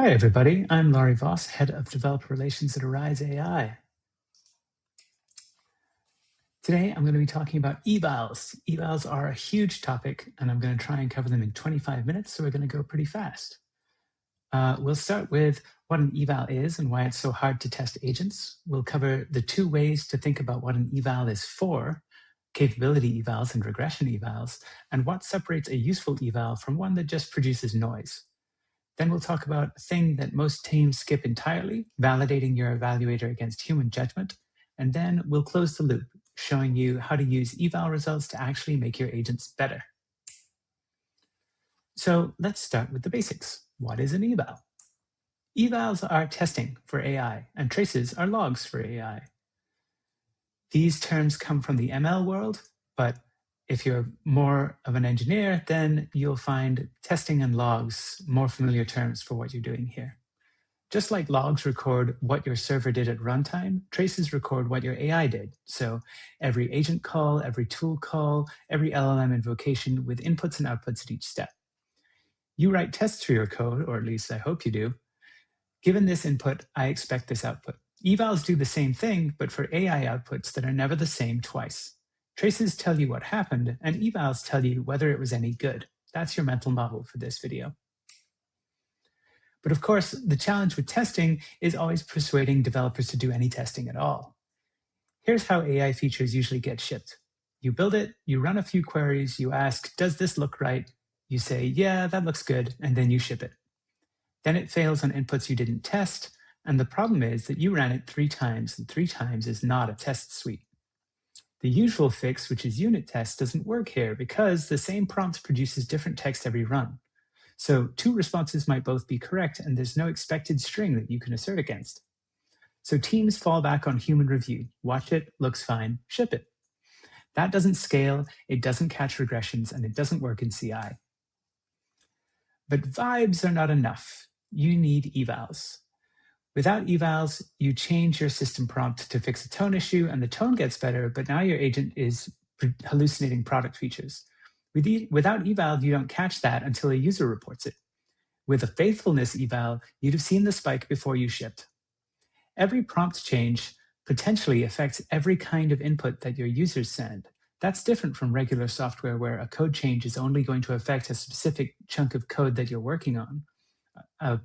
Hi, everybody. I'm Laurie Voss, Head of Developer Relations at Arize AI. Today, I'm going to be talking about evals. Evals are a huge topic, and I'm going to try and cover them in 25 minutes, so we're going to go pretty fast. We'll start with what an eval is and why it's so hard to test agents. We'll cover the two ways to think about what an eval is for, capability evals and regression evals, and what separates a useful eval from one that just produces noise. Then we'll talk about a thing that most teams skip entirely, validating your evaluator against human judgment. And then we'll close the loop, showing you how to use eval results to actually make your agents better. So let's start with the basics. What is an eval? Evals are testing for AI, and traces are logs for AI. These terms come from the ML world, but if you're more of an engineer, then you'll find testing and logs more familiar terms for what you're doing here. Just like logs record what your server did at runtime, traces record what your AI did. So every agent call, every tool call, every LLM invocation with inputs and outputs at each step. You write tests for your code, or at least I hope you do. Given this input, I expect this output. Evals do the same thing, but for AI outputs that are never the same twice. Traces tell you what happened, and evals tell you whether it was any good. That's your mental model for this video. But of course, the challenge with testing is always persuading developers to do any testing at all. Here's how AI features usually get shipped. You build it, you run a few queries, you ask, does this look right? You say, yeah, that looks good, and then you ship it. Then it fails on inputs you didn't test, and the problem is that you ran it 3 times, and 3 times is not a test suite. The usual fix, which is unit tests, doesn't work here because the same prompt produces different text every run. So 2 responses might both be correct, and there's no expected string that you can assert against. So teams fall back on human review. Watch it, looks fine, ship it. That doesn't scale, it doesn't catch regressions, and it doesn't work in CI. But vibes are not enough. You need evals. Without evals, you change your system prompt to fix a tone issue, and the tone gets better, but now your agent is hallucinating product features. Without eval, you don't catch that until a user reports it. With a faithfulness eval, you'd have seen the spike before you shipped. Every prompt change potentially affects every kind of input that your users send. That's different from regular software where a code change is only going to affect a specific chunk of code that you're working on. A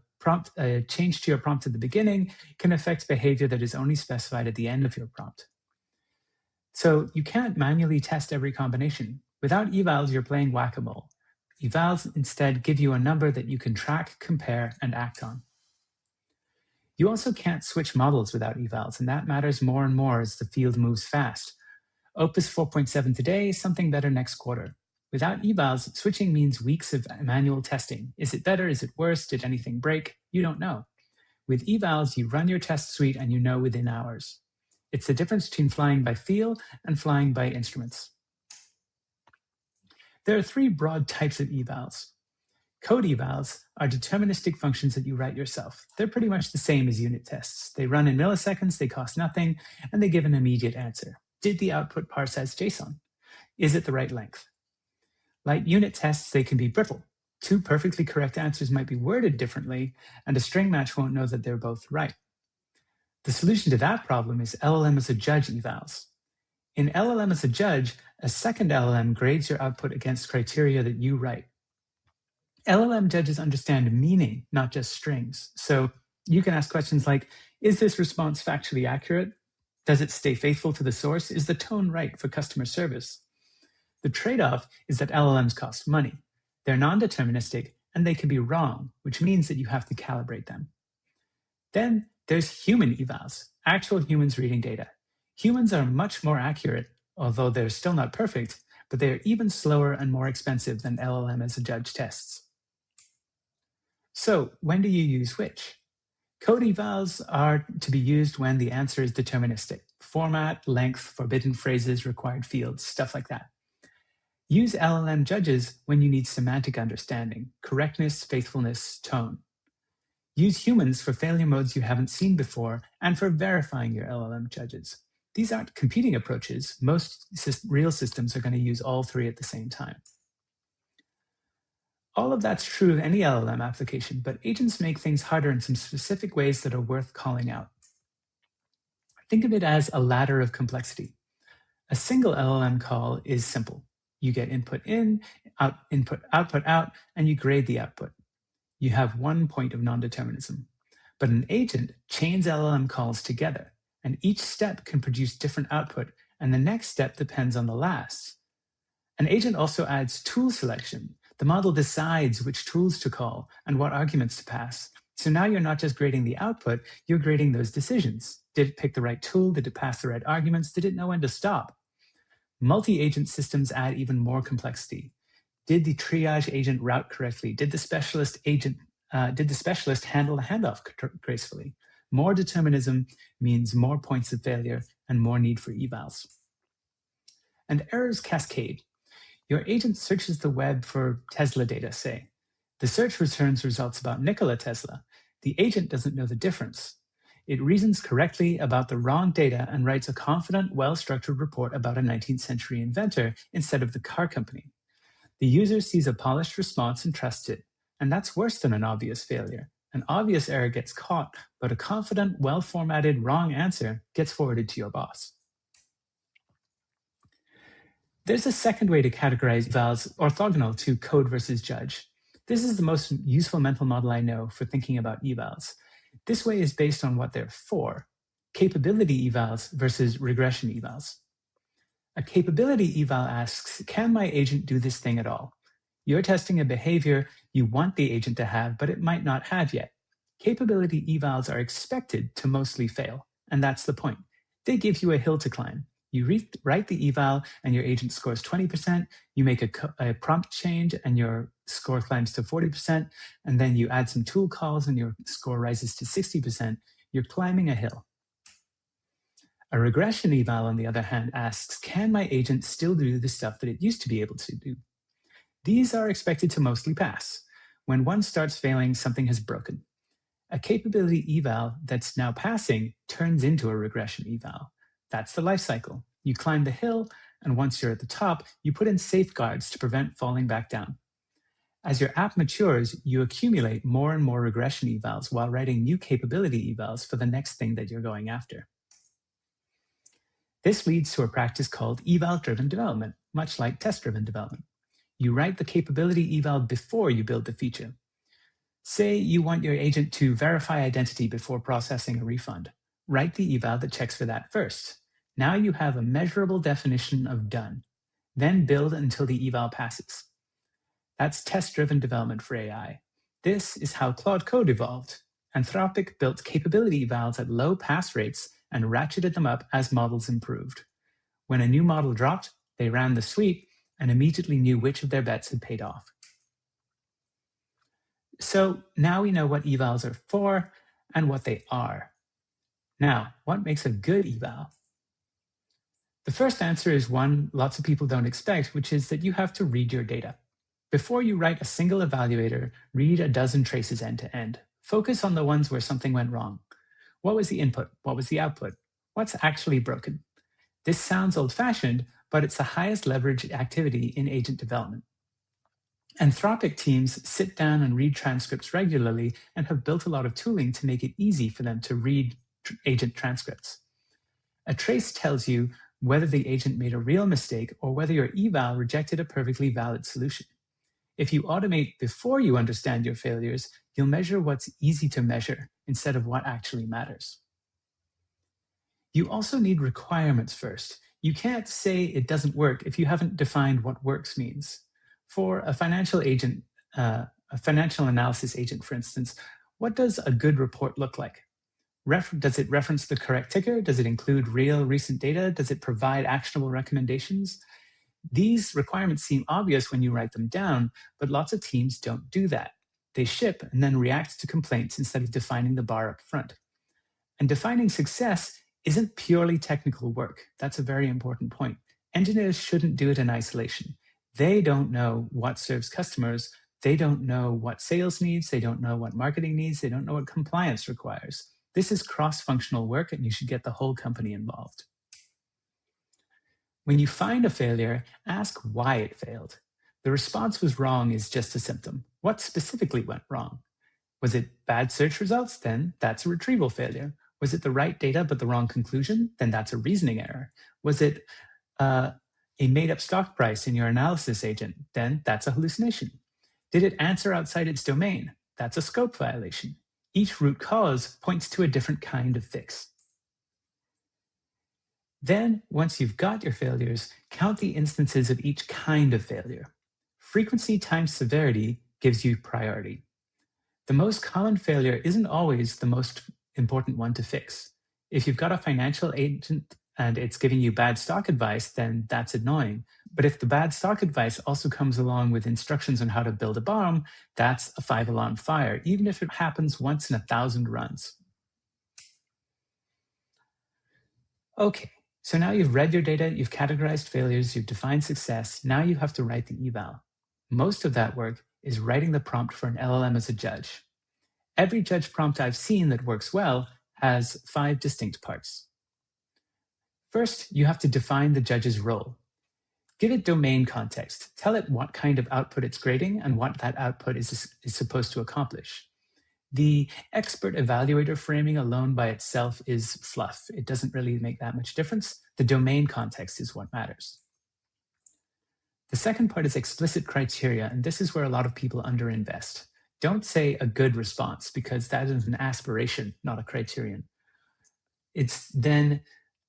change to your prompt at the beginning can affect behavior that is only specified at the end of your prompt. So you can't manually test every combination. Without evals, you're playing whack-a-mole. Evals instead give you a number that you can track, compare, and act on. You also can't switch models without evals, and that matters more and more as the field moves fast. Opus 4.7 today, something better next quarter. Without evals, switching means weeks of manual testing. Is it better? Is it worse? Did anything break? You don't know. With evals, you run your test suite and you know within hours. It's the difference between flying by feel and flying by instruments. There are 3 broad types of evals. Code evals are deterministic functions that you write yourself. They're pretty much the same as unit tests. They run in milliseconds, they cost nothing, and they give an immediate answer. Did the output parse as JSON? Is it the right length? Like unit tests, they can be brittle. 2 perfectly correct answers might be worded differently, and a string match won't know that they're both right. The solution to that problem is LLM-as-a-judge evals. In LLM-as-a-judge, a second LLM grades your output against criteria that you write. LLM judges understand meaning, not just strings. So you can ask questions like, is this response factually accurate? Does it stay faithful to the source? Is the tone right for customer service? The trade-off is that LLMs cost money. They're non-deterministic, and they can be wrong, which means that you have to calibrate them. Then there's human evals, actual humans reading data. Humans are much more accurate, although they're still not perfect, but they are even slower and more expensive than LLM-as-a-judge tests. So when do you use which? Code evals are to be used when the answer is deterministic. Format, length, forbidden phrases, required fields, stuff like that. Use LLM judges when you need semantic understanding, correctness, faithfulness, tone. Use humans for failure modes you haven't seen before and for verifying your LLM judges. These aren't competing approaches. Most real systems are going to use all 3 at the same time. All of that's true of any LLM application, but agents make things harder in some specific ways that are worth calling out. Think of it as a ladder of complexity. A single LLM call is simple. You get input in, input, output out, and you grade the output. You have one point of non-determinism. But an agent chains LLM calls together, and each step can produce different output, and the next step depends on the last. An agent also adds tool selection. The model decides which tools to call and what arguments to pass. So now you're not just grading the output, you're grading those decisions. Did it pick the right tool? Did it pass the right arguments? Did it know when to stop? Multi-agent systems add even more complexity. Did the triage agent route correctly? Did the specialist handle the handoff gracefully? More determinism means more points of failure and more need for evals. And errors cascade. Your agent searches the web for Tesla data, say. The search returns results about Nikola Tesla. The agent doesn't know the difference. It reasons correctly about the wrong data and writes a confident, well-structured report about a 19th century inventor instead of the car company. The user sees a polished response and trusts it, and that's worse than an obvious failure. An obvious error gets caught, but a confident, well-formatted, wrong answer gets forwarded to your boss. There's a second way to categorize evals orthogonal to code versus judge. This is the most useful mental model I know for thinking about evals. This way is based on what they're for, capability evals versus regression evals. A capability eval asks, can my agent do this thing at all? You're testing a behavior you want the agent to have, but it might not have yet. Capability evals are expected to mostly fail, and that's the point. They give you a hill to climb. You write the eval and your agent scores 20%, you make a prompt change and your score climbs to 40%, and then you add some tool calls and your score rises to 60%. You're climbing a hill. A regression eval, on the other hand, asks, can my agent still do the stuff that it used to be able to do? These are expected to mostly pass. When one starts failing, something has broken. A capability eval that's now passing turns into a regression eval. That's the life cycle. You climb the hill, and once you're at the top, you put in safeguards to prevent falling back down. As your app matures, you accumulate more and more regression evals while writing new capability evals for the next thing that you're going after. This leads to a practice called eval-driven development, much like test-driven development. You write the capability eval before you build the feature. Say you want your agent to verify identity before processing a refund. Write the eval that checks for that first. Now you have a measurable definition of done. Then build until the eval passes. That's test-driven development for AI. This is how Claude Code evolved. Anthropic built capability evals at low pass rates and ratcheted them up as models improved. When a new model dropped, they ran the sweep and immediately knew which of their bets had paid off. So now we know what evals are for and what they are. Now, what makes a good eval? The first answer is one lots of people don't expect, which is that you have to read your data. Before you write a single evaluator, read a dozen traces end to end. Focus on the ones where something went wrong. What was the input? What was the output? What's actually broken? This sounds old-fashioned, but it's the highest leverage activity in agent development. Anthropic teams sit down and read transcripts regularly and have built a lot of tooling to make it easy for them to read agent transcripts. A trace tells you whether the agent made a real mistake or whether your eval rejected a perfectly valid solution. If you automate before you understand your failures, you'll measure what's easy to measure instead of what actually matters. You also need requirements first. You can't say it doesn't work if you haven't defined what works means. For a financial agent, a financial analysis agent, for instance, what does a good report look like? Does it reference the correct ticker? Does it include real recent data? Does it provide actionable recommendations? These requirements seem obvious when you write them down, but lots of teams don't do that. They ship and then react to complaints instead of defining the bar up front. And defining success isn't purely technical work. That's a very important point. Engineers shouldn't do it in isolation. They don't know what serves customers. They don't know what sales needs. They don't know what marketing needs. They don't know what compliance requires. This is cross-functional work, and you should get the whole company involved. When you find a failure, ask why it failed. The response was wrong is just a symptom. What specifically went wrong? Was it bad search results? Then that's a retrieval failure. Was it the right data but the wrong conclusion? Then that's a reasoning error. Was it a made-up stock price in your analysis agent? Then that's a hallucination. Did it answer outside its domain? That's a scope violation. Each root cause points to a different kind of fix. Then, once you've got your failures, count the instances of each kind of failure. Frequency times severity gives you priority. The most common failure isn't always the most important one to fix. If you've got a financial agent and it's giving you bad stock advice, then that's annoying. But if the bad stock advice also comes along with instructions on how to build a bomb, that's a 5-alarm fire, even if it happens once in 1,000 runs. Okay, so now you've read your data, you've categorized failures, you've defined success. Now you have to write the eval. Most of that work is writing the prompt for an LLM as a judge. Every judge prompt I've seen that works well has 5 distinct parts. First, you have to define the judge's role. Give it domain context. Tell it what kind of output it's grading and what that output is supposed to accomplish. The expert evaluator framing alone by itself is fluff. It doesn't really make that much difference. The domain context is what matters. The second part is explicit criteria, and this is where a lot of people underinvest. Don't say a good response, because that is an aspiration, not a criterion. It's then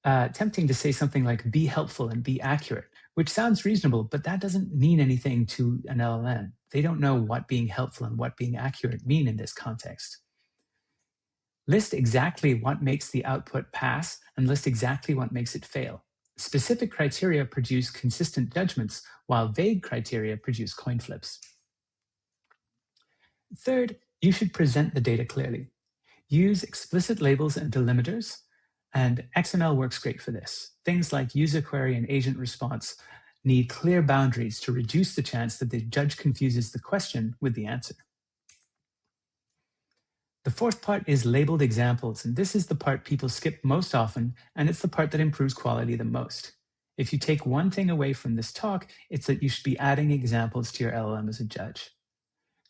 tempting to say something like be helpful and be accurate, which sounds reasonable, but that doesn't mean anything to an LLM. They don't know what being helpful and what being accurate mean in this context. List exactly what makes the output pass and list exactly what makes it fail. Specific criteria produce consistent judgments, while vague criteria produce coin flips. Third, you should present the data clearly. Use explicit labels and delimiters, and XML works great for this. Things like user query and agent response need clear boundaries to reduce the chance that the judge confuses the question with the answer. The fourth part is labeled examples, and this is the part people skip most often, and it's the part that improves quality the most. If you take one thing away from this talk, it's that you should be adding examples to your LLM as a judge.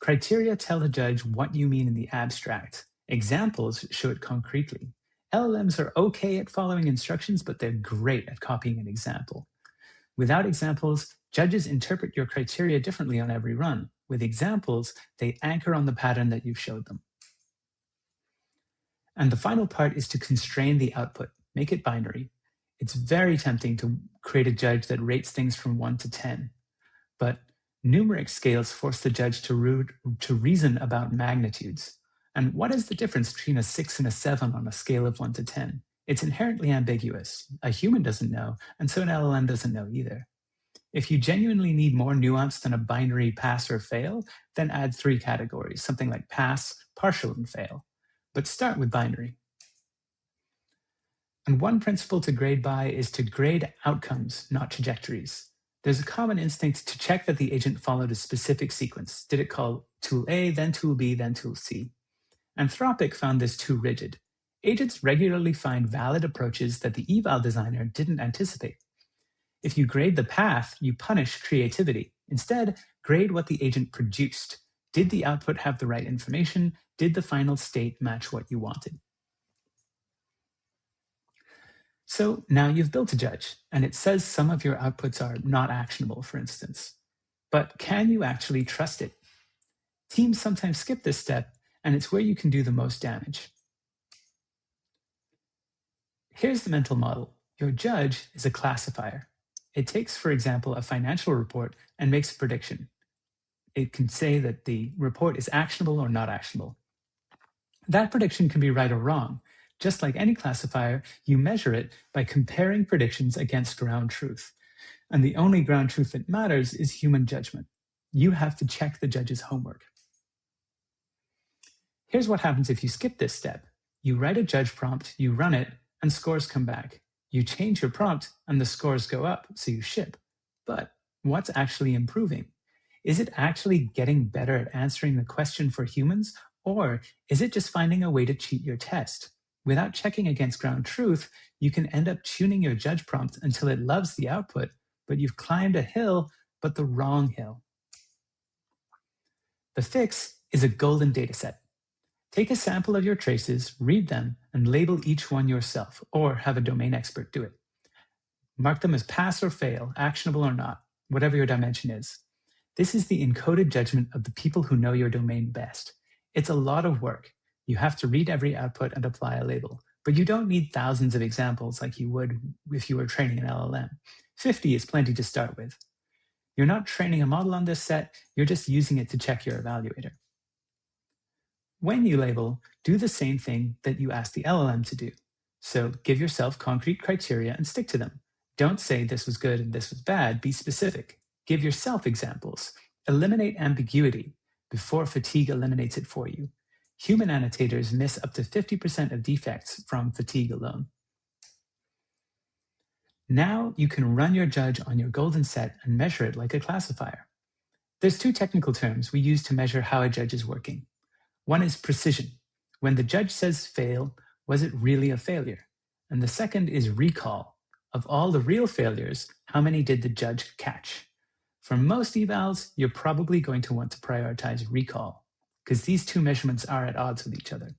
Criteria tell the judge what you mean in the abstract. Examples show it concretely. LLMs are okay at following instructions, but they're great at copying an example. Without examples, judges interpret your criteria differently on every run. With examples, they anchor on the pattern that you've showed them. And the final part is to constrain the output, make it binary. It's very tempting to create a judge that rates things from 1 to 10, but numeric scales force the judge to reason about magnitudes. And what is the difference between a 6 and a 7 on a scale of 1 to 10? It's inherently ambiguous. A human doesn't know, and so an LLM doesn't know either. If you genuinely need more nuance than a binary pass or fail, then add 3 categories, something like pass, partial, and fail. But start with binary. And one principle to grade by is to grade outcomes, not trajectories. There's a common instinct to check that the agent followed a specific sequence. Did it call tool A, then tool B, then tool C? Anthropic found this too rigid. Agents regularly find valid approaches that the eval designer didn't anticipate. If you grade the path, you punish creativity. Instead, grade what the agent produced. Did the output have the right information? Did the final state match what you wanted? So now you've built a judge, and it says some of your outputs are not actionable, for instance. But can you actually trust it? Teams sometimes skip this step, and it's where you can do the most damage. Here's the mental model. Your judge is a classifier. It takes, for example, a financial report and makes a prediction. It can say that the report is actionable or not actionable. That prediction can be right or wrong. Just like any classifier, you measure it by comparing predictions against ground truth. And the only ground truth that matters is human judgment. You have to check the judge's homework. Here's what happens if you skip this step. You write a judge prompt, you run it, and scores come back. You change your prompt, and the scores go up, so you ship. But what's actually improving? Is it actually getting better at answering the question for humans, or is it just finding a way to cheat your test? Without checking against ground truth, you can end up tuning your judge prompt until it loves the output, but you've climbed a hill, but the wrong hill. The fix is a golden dataset. Take a sample of your traces, read them, and label each one yourself, or have a domain expert do it. Mark them as pass or fail, actionable or not, whatever your dimension is. This is the encoded judgment of the people who know your domain best. It's a lot of work. You have to read every output and apply a label, but you don't need thousands of examples like you would if you were training an LLM. 50 is plenty to start with. You're not training a model on this set, you're just using it to check your evaluator. When you label, do the same thing that you asked the LLM to do. So give yourself concrete criteria and stick to them. Don't say this was good and this was bad, be specific. Give yourself examples. Eliminate ambiguity before fatigue eliminates it for you. Human annotators miss up to 50% of defects from fatigue alone. Now you can run your judge on your golden set and measure it like a classifier. There's two technical terms we use to measure how a judge is working. One is precision. When the judge says fail, was it really a failure? And the second is recall. Of all the real failures, how many did the judge catch? For most evals, you're probably going to want to prioritize recall, because these two measurements are at odds with each other.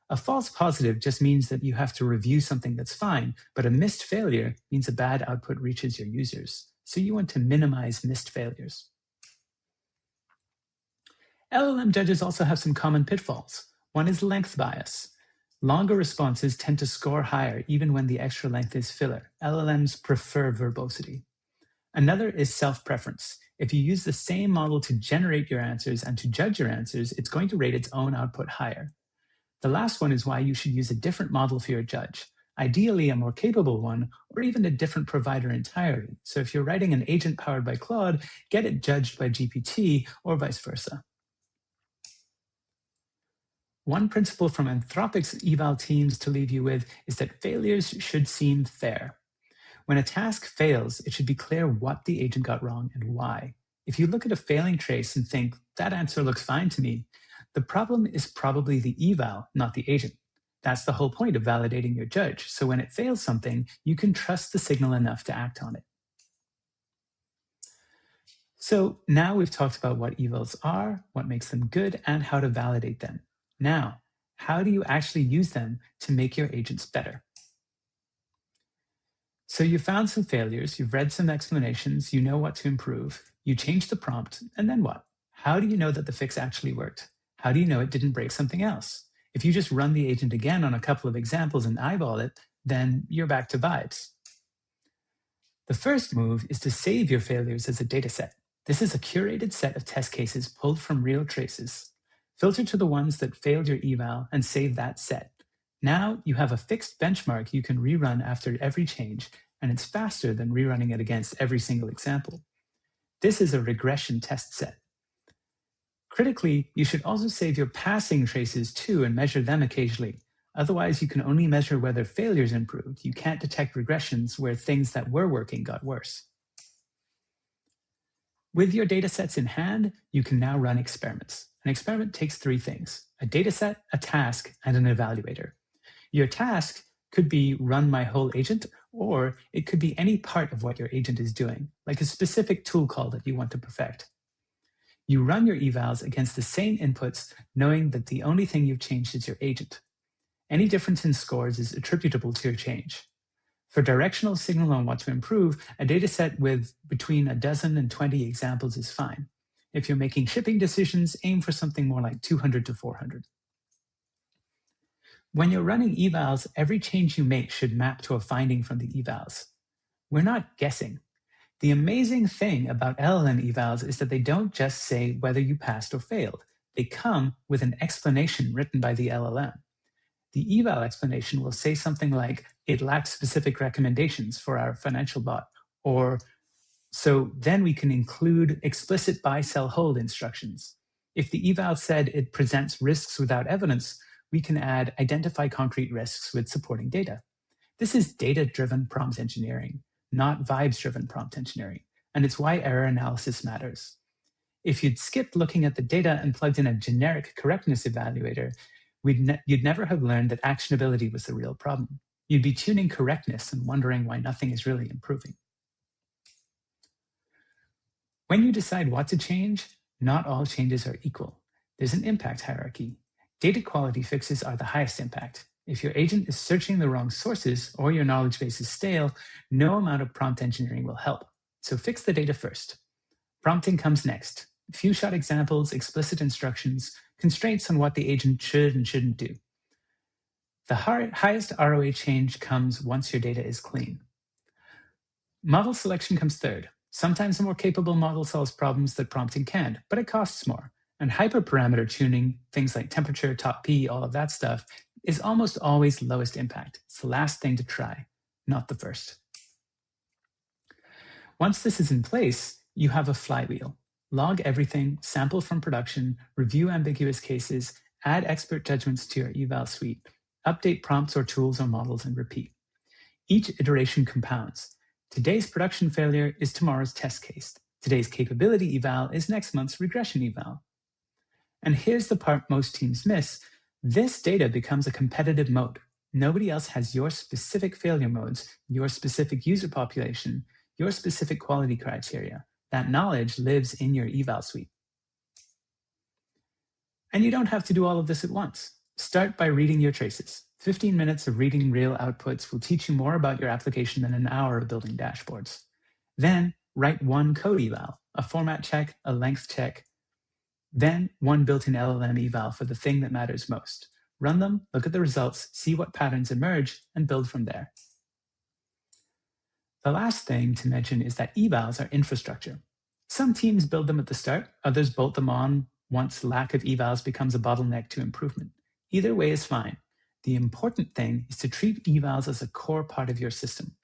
A false positive just means that you have to review something that's fine, but a missed failure means a bad output reaches your users. So you want to minimize missed failures. LLM judges also have some common pitfalls. One is length bias. Longer responses tend to score higher even when the extra length is filler. LLMs prefer verbosity. Another is self-preference. If you use the same model to generate your answers and to judge your answers, it's going to rate its own output higher. The last one is why you should use a different model for your judge, ideally a more capable one, or even a different provider entirely. So if you're writing an agent powered by Claude, get it judged by GPT or vice versa. One principle from Anthropic's eval teams to leave you with is that failures should seem fair. When a task fails, it should be clear what the agent got wrong and why. If you look at a failing trace and think, that answer looks fine to me, the problem is probably the eval, not the agent. That's the whole point of validating your judge. So when it fails something, you can trust the signal enough to act on it. So now we've talked about what evals are, what makes them good, and how to validate them. Now, how do you actually use them to make your agents better? So you found some failures, you've read some explanations, you know what to improve, you changed the prompt, and then what? How do you know that the fix actually worked? How do you know it didn't break something else? If you just run the agent again on a couple of examples and eyeball it, then you're back to vibes. The first move is to save your failures as a dataset. This is a curated set of test cases pulled from real traces. Filter to the ones that failed your eval and save that set. Now you have a fixed benchmark you can rerun after every change, and it's faster than rerunning it against every single example. This is a regression test set. Critically, you should also save your passing traces too and measure them occasionally. Otherwise, you can only measure whether failures improved. You can't detect regressions where things that were working got worse. With your datasets in hand, you can now run experiments. An experiment takes three things: a dataset, a task, and an evaluator. Your task could be run my whole agent, or it could be any part of what your agent is doing, like a specific tool call that you want to perfect. You run your evals against the same inputs, knowing that the only thing you've changed is your agent. Any difference in scores is attributable to your change. For directional signal on what to improve, a dataset with between 12 and 20 examples is fine. If you're making shipping decisions, aim for something more like 200 to 400. When you're running evals, every change you make should map to a finding from the evals. We're not guessing. The amazing thing about LLM evals is that they don't just say whether you passed or failed. They come with an explanation written by the LLM. The eval explanation will say something like, it lacks specific recommendations for our financial bot, or so then we can include explicit buy, sell, hold instructions. If the eval said it presents risks without evidence, we can add identify concrete risks with supporting data. This is data-driven prompt engineering, not vibes-driven prompt engineering, and it's why error analysis matters. If you'd skipped looking at the data and plugged in a generic correctness evaluator, you'd never have learned that actionability was the real problem. You'd be tuning correctness and wondering why nothing is really improving. When you decide what to change, Not all changes are equal. There's an impact hierarchy. Data quality fixes are the highest impact. If your agent is searching the wrong sources or your knowledge base is stale, no amount of prompt engineering will help. So fix the data first. Prompting comes next. Few-shot examples, explicit instructions, constraints on what the agent should and shouldn't do. The highest ROA change comes once your data is clean. Model selection comes third. Sometimes a more capable model solves problems that prompting can't, but it costs more. And hyperparameter tuning, things like temperature, top P, all of that stuff, is almost always lowest impact. It's the last thing to try, not the first. Once this is in place, you have a flywheel. Log everything, sample from production, review ambiguous cases, add expert judgments to your eval suite, update prompts or tools or models, and repeat. Each iteration compounds. Today's production failure is tomorrow's test case. Today's capability eval is next month's regression eval. And here's the part most teams miss. This data becomes a competitive moat. Nobody else has your specific failure modes, your specific user population, your specific quality criteria. That knowledge lives in your eval suite. And you don't have to do all of this at once. Start by reading your traces. 15 minutes of reading real outputs will teach you more about your application than an hour of building dashboards. Then write one code eval, a format check, a length check, then one built-in LLM eval for the thing that matters most. Run them, look at the results, see what patterns emerge, and build from there. The last thing to mention is that evals are infrastructure. Some teams build them at the start, others bolt them on once lack of evals becomes a bottleneck to improvement. Either way is fine. The important thing is to treat evals as a core part of your system.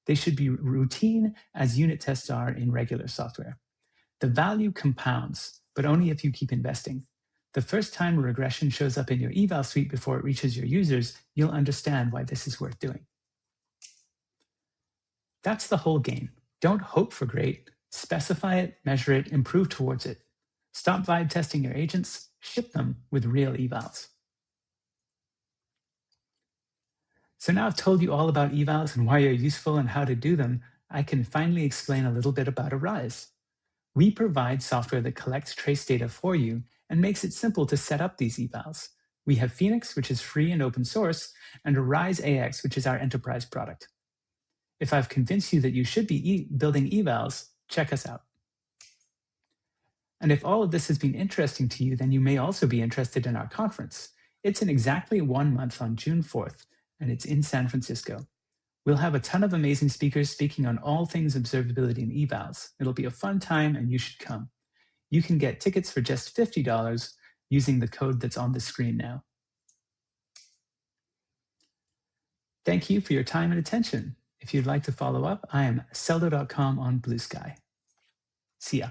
They should be routine as unit tests are in regular software. The value compounds, but only if you keep investing. The first time a regression shows up in your eval suite before it reaches your users, you'll understand why this is worth doing. That's the whole game. Don't hope for great. Specify it, measure it, improve towards it. Stop vibe testing your agents, ship them with real evals. So now I've told you all about evals and why they're useful and how to do them, I can finally explain a little bit about Arize. We provide software that collects trace data for you and makes it simple to set up these evals. We have Phoenix, which is free and open source, and Arize AI, which is our enterprise product. If I've convinced you that you should be building evals, check us out. And if all of this has been interesting to you, then you may also be interested in our conference. It's in exactly 1 month on June 4th, and it's in San Francisco. We'll have a ton of amazing speakers speaking on all things observability and evals. It'll be a fun time, and you should come. You can get tickets for just $50 using the code that's on the screen now. Thank you for your time and attention. If you'd like to follow up, I am seldo.com on Blue Sky. See ya.